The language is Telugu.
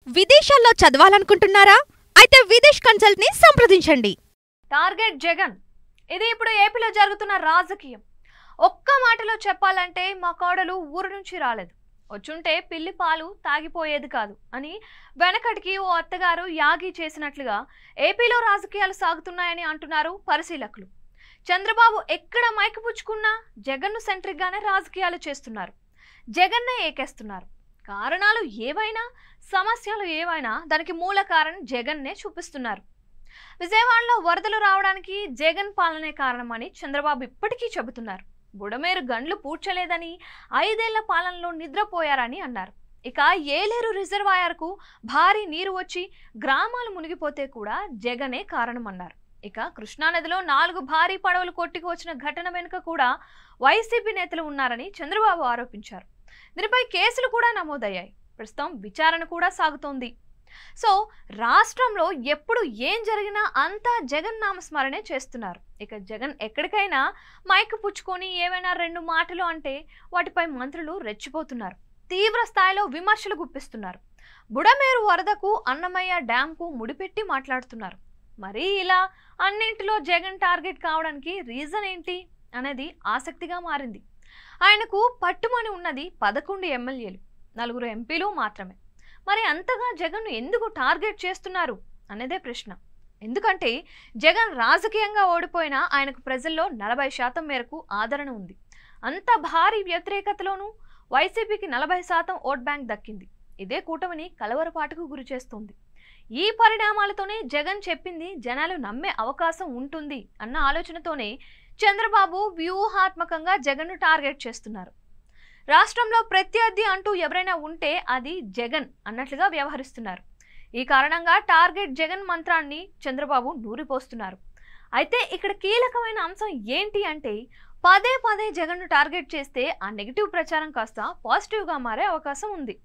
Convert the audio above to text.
విదేశాల్లో చదవాలనుకుంటున్నారా? అయితే విదేశ్ కన్సల్ట్ ని సంప్రదించండి. టార్గెట్ జగన్. ఇది ఇప్పుడు ఏపీలో జరుగుతున్న రాజకీయం. ఒక్క మాటలో చెప్పాలంటే మా కోడలు ఊరు నుంచి రాలేదు, వచ్చుంటే పిల్లి పాలు తాగిపోయేది కాదు అని వెనకటికి ఓ అత్తగారు యాగి చేసినట్లుగా ఏపీలో రాజకీయాలు సాగుతున్నాయని అంటున్నారు పరిశీలకులు. చంద్రబాబు ఎక్కడ మైకు పుచ్చుకున్నా జగన్ను సెంట్రిక్ గానే రాజకీయాలు చేస్తున్నారు, జగన్నే ఏకేస్తున్నారు. కారణాలు ఏవైనా, సమస్యలు ఏవైనా దానికి మూల కారణం జగన్నే చూపిస్తున్నారు. విజయవాడలో వరదలు రావడానికి జగన్ పాలనే కారణమని చంద్రబాబు ఇప్పటికీ చెబుతున్నారు. బుడమేరు గండ్లు పూడ్చలేదని, 5 ఏళ్ల పాలనలో నిద్రపోయారని అన్నారు. ఇక ఏలేరు రిజర్వాయర్కు భారీ నీరు వచ్చి గ్రామాలు మునిగిపోతే కూడా జగనే కారణమన్నారు. ఇక కృష్ణానదిలో 4 భారీ పడవలు కొట్టుకు వచ్చిన ఘటన వెనుక కూడా వైసీపీ నేతలు ఉన్నారని చంద్రబాబు ఆరోపించారు. దీనిపై కేసులు కూడా నమోదయ్యాయి. ప్రస్తుతం విచారణ కూడా సాగుతోంది. సో రాష్ట్రంలో ఎప్పుడు ఏం జరిగినా అంతా జగన్ నామస్మరణే చేస్తున్నారు. ఇక జగన్ ఎక్కడికైనా మైక్ పుచ్చుకొని ఏవైనా 2 మాటలు అంటే వాటిపై మంత్రులు రెచ్చిపోతున్నారు, తీవ్ర స్థాయిలో విమర్శలు గుప్పిస్తున్నారు. బుడమేరు వరదకు, అన్నమయ్య డ్యాంకు ముడిపెట్టి మాట్లాడుతున్నారు. మరి ఇలా అన్నింటిలో జగన్ టార్గెట్ కావడానికి రీజన్ ఏంటి అనేది ఆసక్తిగా మారింది. ఆయనకు పట్టుమని ఉన్నది 11 ఎమ్మెల్యేలు, 4 ఎంపీలు మాత్రమే. మరి అంతగా జగన్ను ఎందుకు టార్గెట్ చేస్తున్నారు అనేదే ప్రశ్న. ఎందుకంటే జగన్ రాజకీయంగా ఓడిపోయినా ఆయనకు ప్రజల్లో 40% మేరకు ఆదరణ ఉంది. అంత భారీ వ్యతిరేకతలోనూ వైసీపీకి 40% ఓట్ బ్యాంక్ దక్కింది. ఇదే కూటమిని కలవరపాటుకు గురి చేస్తోంది. ఈ పరిణామాలతోనే జగన్ చెప్పింది జనాలు నమ్మే అవకాశం ఉంటుంది అన్న ఆలోచనతోనే చంద్రబాబు వ్యూహాత్మకంగా జగన్ను టార్గెట్ చేస్తున్నారు. రాష్ట్రంలో ప్రత్యర్థి అంటూ ఎవరైనా ఉంటే అది జగన్ అన్నట్లుగా వ్యవహరిస్తున్నారు. ఈ కారణంగా టార్గెట్ జగన్ మంత్రాన్ని చంద్రబాబు నూరిపోస్తున్నారు. అయితే ఇక్కడ కీలకమైన అంశం ఏంటి అంటే పదే పదే జగన్ను టార్గెట్ చేస్తే ఆ నెగిటివ్ ప్రచారం కాస్త పాజిటివ్గా మారే అవకాశం ఉంది.